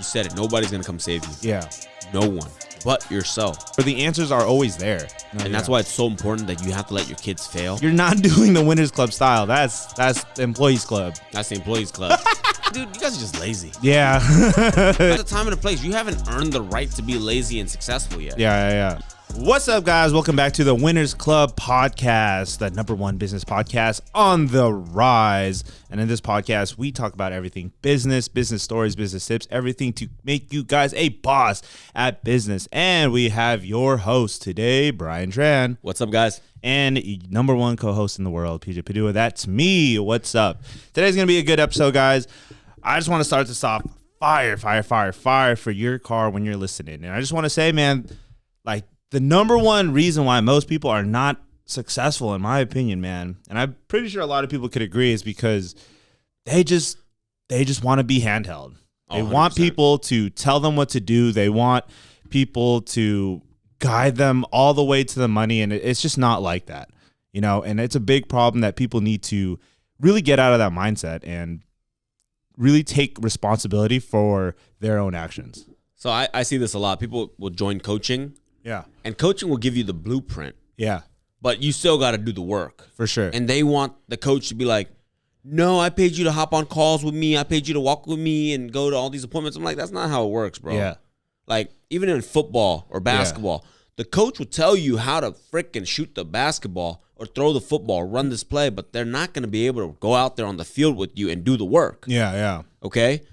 You said it. Nobody's going to come save you. Yeah. No one but yourself. But the answers are always there. And that's why it's so important that you have to let your kids fail. You're not doing the Winners Club style. That's the Employees Club. That's the Employees Club. Dude, you guys are just lazy. Yeah. There's a time and a place. You haven't earned the right to be lazy and successful yet. Yeah. What's up, guys? Welcome back to the Winners Club podcast, the #1 business podcast on the rise. And in this podcast, we talk about everything business stories, business tips, everything to make you guys a boss at business. And we have your host today, Brian Tran. What's up, guys? And #1 co-host in the world, PJ Padua. That's me. What's up? Today's going to be a good episode, guys. I just want to start this off. Fire for your car when you're listening. And I just want to say, man, like, the #1 reason why most people are not successful, in my opinion, man, and I'm pretty sure a lot of people could agree, is because they just want to be handheld. They want people to tell them what to do. They want people to guide them all the way to the money, and it's just not like that, you know. And it's a big problem that people need to really get out of that mindset and really take responsibility for their own actions. So I see this a lot. People will join coaching. Yeah. And coaching will give you the blueprint. Yeah. But you still got to do the work. For sure. And they want the coach to be like, no, I paid you to hop on calls with me. I paid you to walk with me and go to all these appointments. I'm like, that's not how it works, bro. Yeah. Like, even in football or basketball, the coach will tell you how to frickin' shoot the basketball or throw the football or run this play, but they're not going to be able to go out there on the field with you and do the work. Yeah. Okay?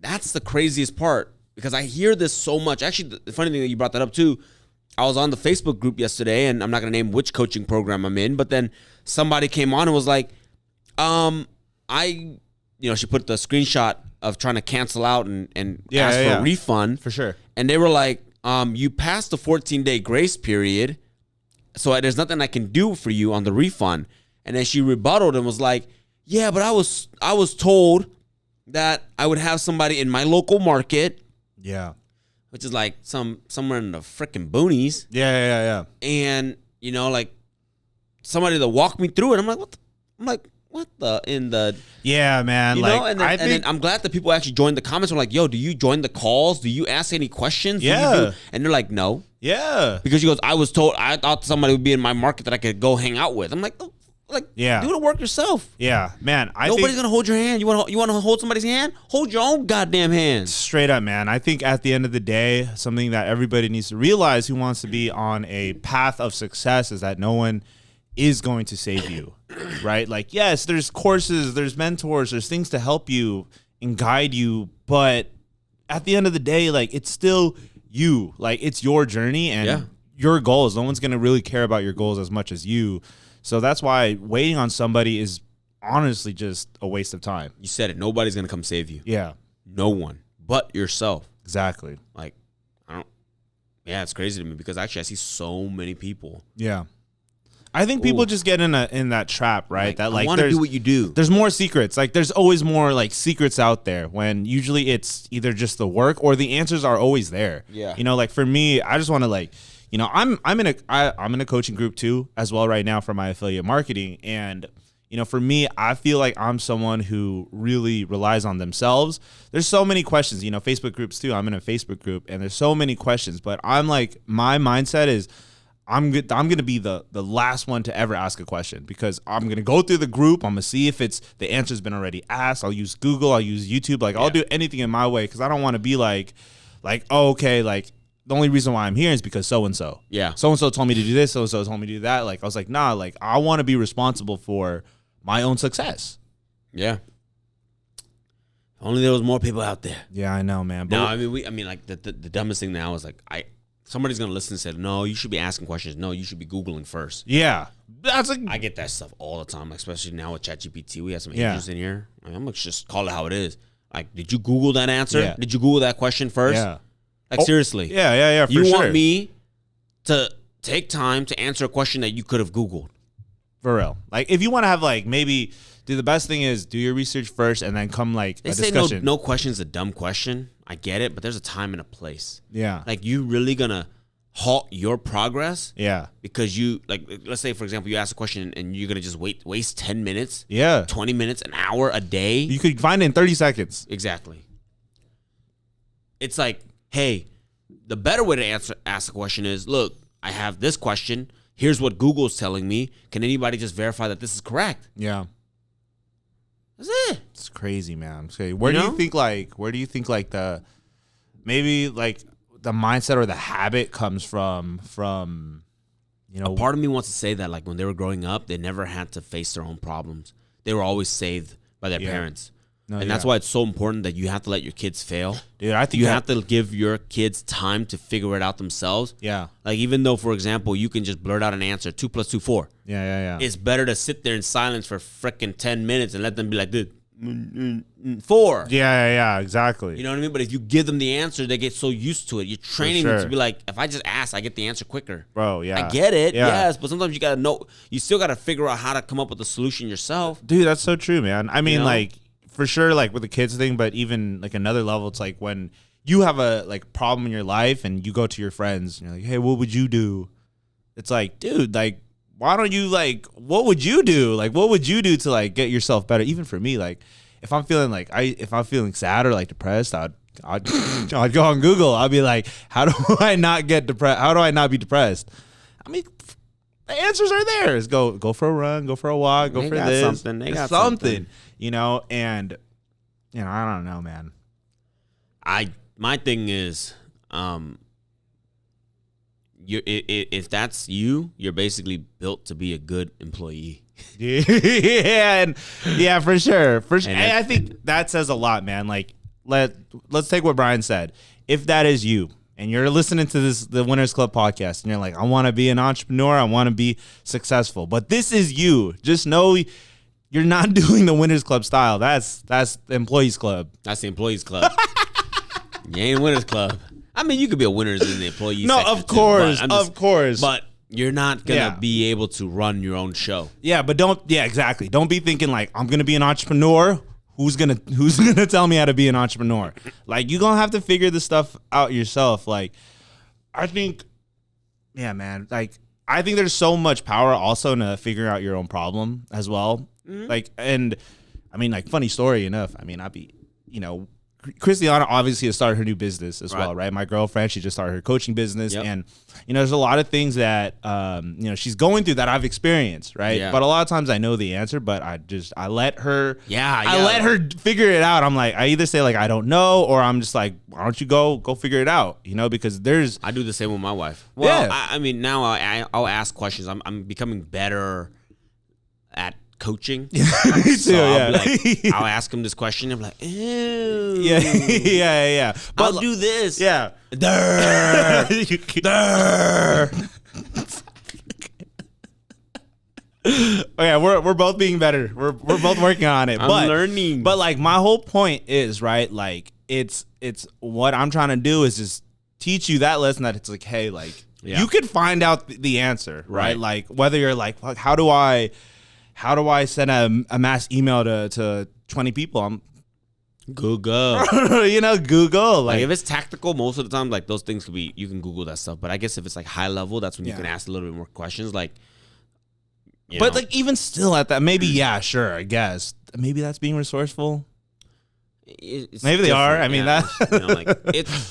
That's the craziest part. Because I hear this so much. Actually, the funny thing that you brought that up too, I was on the Facebook group yesterday, and I'm not going to name which coaching program I'm in, but then somebody came on and was like, she put the screenshot of trying to cancel out and ask for a refund. For sure. And they were like, you passed the 14-day grace period, so there's nothing I can do for you on the refund. And then she rebutted and was like, yeah, but I was told that I would have somebody in my local market. Yeah. Which is like somewhere in the freaking boonies. Yeah. And, like somebody to walk me through it. I'm like, what the Yeah, man. And then I'm glad that people actually joined the comments. Were like, yo, do you join the calls? Do you ask any questions? Yeah. And they're like, no. Yeah. Because she goes, I thought somebody would be in my market that I could go hang out with. I'm like, oh. Do the work yourself. Yeah, man. Nobody's gonna hold your hand. You want to hold somebody's hand? Hold your own goddamn hand. Straight up, man. I think at the end of the day, something that everybody needs to realize who wants to be on a path of success is that no one is going to save you, right? Like, yes, there's courses, there's mentors, there's things to help you and guide you, but at the end of the day, like, it's still you. Like, it's your journey and your goals. No one's gonna really care about your goals as much as you. So that's why waiting on somebody is honestly just a waste of time. You said it. Nobody's going to come save you. Yeah. No one but yourself. Exactly. Like, it's crazy to me because actually I see so many people. Yeah. I think people just get in that trap, right? I want to do what you do. There's more secrets. Like, there's always more like secrets out there when usually it's either just the work or the answers are always there. Yeah. Like for me, I just want to I'm in a coaching group too as well right now for my affiliate marketing. And, for me, I feel like I'm someone who really relies on themselves. There's so many questions, Facebook groups too. I'm in a Facebook group and there's so many questions, but I'm like, my mindset is I'm going to be the last one to ever ask a question because I'm going to go through the group. I'm going to see if the answer's been already asked. I'll use Google. I'll use YouTube. Like, I'll do anything in my way because I don't want to be like, oh, okay, like, the only reason why I'm here is because so-and-so. Yeah. So-and-so told me to do this. So-and-so told me to do that. Like, I was like, nah, like, I want to be responsible for my own success. Yeah. If only there was more people out there. Yeah, I know, man. But the dumbest thing now is like, somebody's going to listen and say, no, you should be asking questions. No, you should be Googling first. Yeah. I get that stuff all the time, especially now with ChatGPT. We have some agents in here. I'm going to just call it how it is. Like, did you Google that answer? Yeah. Did you Google that question first? Yeah. Like, seriously. Yeah, for sure. You want want me to take time to answer a question that you could have Googled. For real. Like, if you want to have, like, maybe the best thing is do your research first and then come, like, a discussion. They say no question is a dumb question. I get it, but there's a time and a place. Yeah. Like, you really going to halt your progress? Yeah. Because you, like, let's say, for example, you ask a question and you're going to just waste 10 minutes. Yeah. 20 minutes, an hour, a day. You could find it in 30 seconds. Exactly. it's like, hey, the better way to ask a question is, look, I have this question. Here's what Google's telling me. Can anybody just verify that this is correct? Yeah. That's it. It's crazy, man. So where do you think like the maybe like the mindset or the habit comes from A part of me wants to say that like when they were growing up, they never had to face their own problems. They were always saved by their parents. No, and that's why it's so important that you have to let your kids fail. Dude, I think you have to give your kids time to figure it out themselves. Yeah. Like even though, for example, you can just blurt out an answer, 2 + 2 = 4. Yeah. It's better to sit there in silence for freaking 10 minutes and let them be like, dude, 4. Yeah, exactly. You know what I mean? But if you give them the answer, they get so used to it. You're training them to be like, if I just ask, I get the answer quicker. Bro, yeah. I get it, yes, but sometimes you got to know, you still got to figure out how to come up with a solution yourself. Dude, that's so true, man. I mean, like, for sure, like with the kids thing, but even like another level, it's like when you have a like problem in your life and you go to your friends and you're like, hey, what would you do? It's like, dude, like, why don't you like, what would you do? Like, what would you do to like get yourself better? Even for me, like, if I'm feeling like if I'm feeling sad or like depressed, I'd go on Google. I'll be like, how do I not get depressed? How do I not be depressed? I mean, the answers are there. It's go for a run, go for a walk, go for this. They got something. You know, and you know, I don't know, man. My thing is, if that's you, you're basically built to be a good employee. Yeah, for sure. And I think that says a lot, man. Like, let's take what Brian said. If that is you, and you're listening to the Winners Club podcast, and you're like, I want to be an entrepreneur, I want to be successful, but this is you. Just know you're not doing the Winners Club style. That's the Employees Club. That's the Employees Club. You ain't Winners Club. I mean, you could be a winners in the employee No, section of course, of course. But you're not gonna be able to run your own show. Yeah, but exactly. Don't be thinking like, I'm gonna be an entrepreneur. Who's gonna tell me how to be an entrepreneur? Like, you're gonna have to figure this stuff out yourself. Like, I think, yeah, man. Like, I think there's so much power also in figuring out your own problem as well. Mm-hmm. Like, and I mean, like, funny story enough. I mean, Christiana obviously has started her new business as well, right? My girlfriend, she just started her coaching business, and there's a lot of things that she's going through that I've experienced, right? Yeah. But a lot of times I know the answer, but I let her, I let her figure it out. I'm like, I either say like I don't know, or I'm just like, why don't you go figure it out? Because I do the same with my wife. Well, I mean, now I'll ask questions. I'm becoming better at coaching. Me too, so I'll ask him this question. I'm like, ew. Yeah. But I'll do this. Yeah. Okay, we're both being better. We're both working on it. I'm learning. But like, my whole point is, right, like it's what I'm trying to do is just teach you that lesson, that it's like, hey, like you could find out the answer, right? Like, whether you're like, how do I send a mass email to 20 people? I'm Google. Google. Like, if it's tactical, most of the time, like, those things you can Google that stuff. But I guess if it's like high level, that's when you can ask a little bit more questions. Like, but like, even still at that, maybe, sure, I guess. Maybe that's being resourceful. Maybe they are. I mean,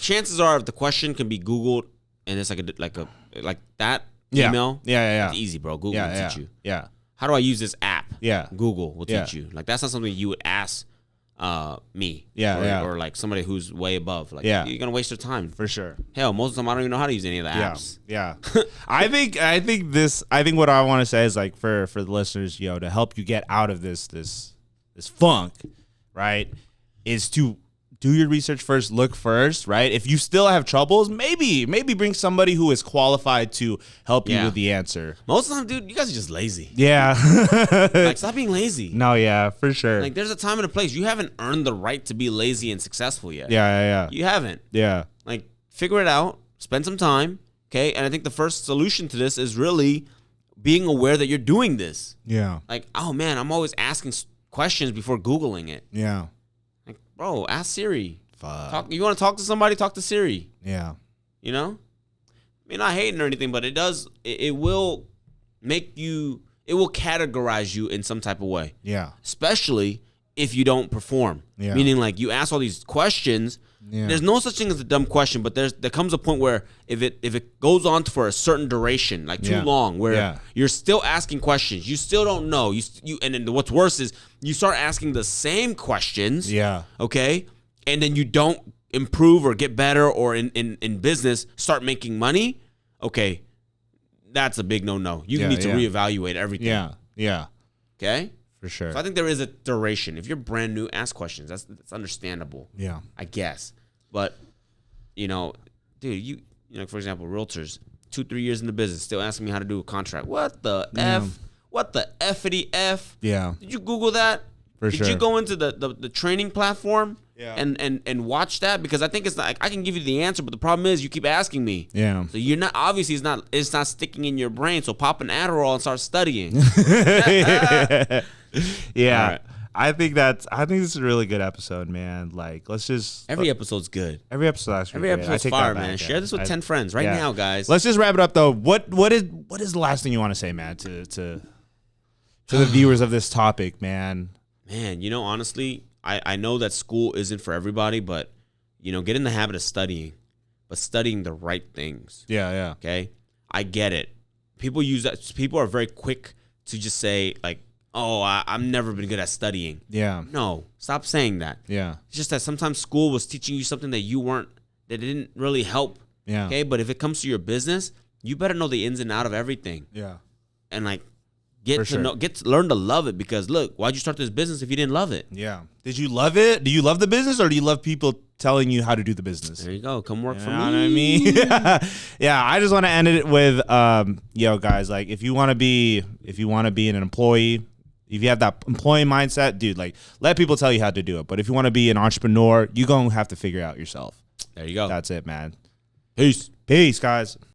chances are, if the question can be Googled and it's like that email, it's easy, bro. Google will teach you. Yeah. How do I use this app? Yeah. Google will teach you. Like, that's not something you would ask me. Or like somebody who's way above. Like, you're going to waste your time. For sure. Hell, most of the time I don't even know how to use any of the apps. Yeah. I think what I want to say is, like, for the listeners, to help you get out of this funk, right, is to do your research first, look first, right? If you still have troubles, maybe bring somebody who is qualified to help you with the answer. Most of the time, dude, you guys are just lazy. Yeah. Like, stop being lazy. No, yeah, for sure. Like, there's a time and a place. You haven't earned the right to be lazy and successful yet. Yeah. You haven't. Yeah. Like, figure it out. Spend some time, okay? And I think the first solution to this is really being aware that you're doing this. Yeah. Like, oh, man, I'm always asking questions before Googling it. Yeah. Like, bro, ask Siri. Fuck. You want to talk to somebody? Talk to Siri. Yeah. I mean, not hating or anything, but it will make you, it will categorize you in some type of way. Yeah. Especially if you don't perform. Yeah. Meaning, like, you ask all these questions. Yeah. There's no such thing as a dumb question, but there comes a point where if it goes on for a certain duration, like too long, where you're still asking questions, you still don't know. And then what's worse is you start asking the same questions. Yeah. Okay, and then you don't improve or get better, or in business start making money. Okay, that's a big no. You need to reevaluate everything. Yeah. Yeah. Okay. For sure. So I think there is a duration. If you're brand new, ask questions. That's understandable. Yeah. I guess. But, dude, you know, for example, realtors, 2-3 years in the business, still asking me how to do a contract. What the F? What the F-ity F? Yeah. Did you Google that? For sure. Did you go into the training platform? Yeah. And watch that? Because I think it's not, I can give you the answer, but the problem is you keep asking me. Yeah. So you're not, obviously it's not sticking in your brain. So pop an Adderall and start studying. Yeah. Right. I think this is a really good episode, man. Like, let's just Every episode's good. every episode's Every episode's fire, man. Share this with 10 friends right now, guys. Let's just wrap it up though. What is the last thing you want to say, man, to the viewers of this topic, man? Man, honestly, I know that school isn't for everybody, but get in the habit of studying, but studying the right things. Yeah. Okay? I get it. People use that. People are very quick to just say, like, oh, I've never been good at studying. Yeah. No, stop saying that. Yeah. It's just that sometimes school was teaching you something that didn't really help. Yeah. Okay? But if it comes to your business, you better know the ins and out of everything. Yeah. And, like, learn to love it, because look, why'd you start this business if you didn't love it? Yeah. Did you love it? Do you love the business, or do you love people telling you how to do the business? There you go. Come work for me. You know what I mean? Yeah. I just want to end it with, guys, like, if you want to be an employee, if you have that employee mindset, dude, like, let people tell you how to do it. But if you want to be an entrepreneur, you're going to have to figure it out yourself. There you go. That's it, man. Peace. Peace, guys.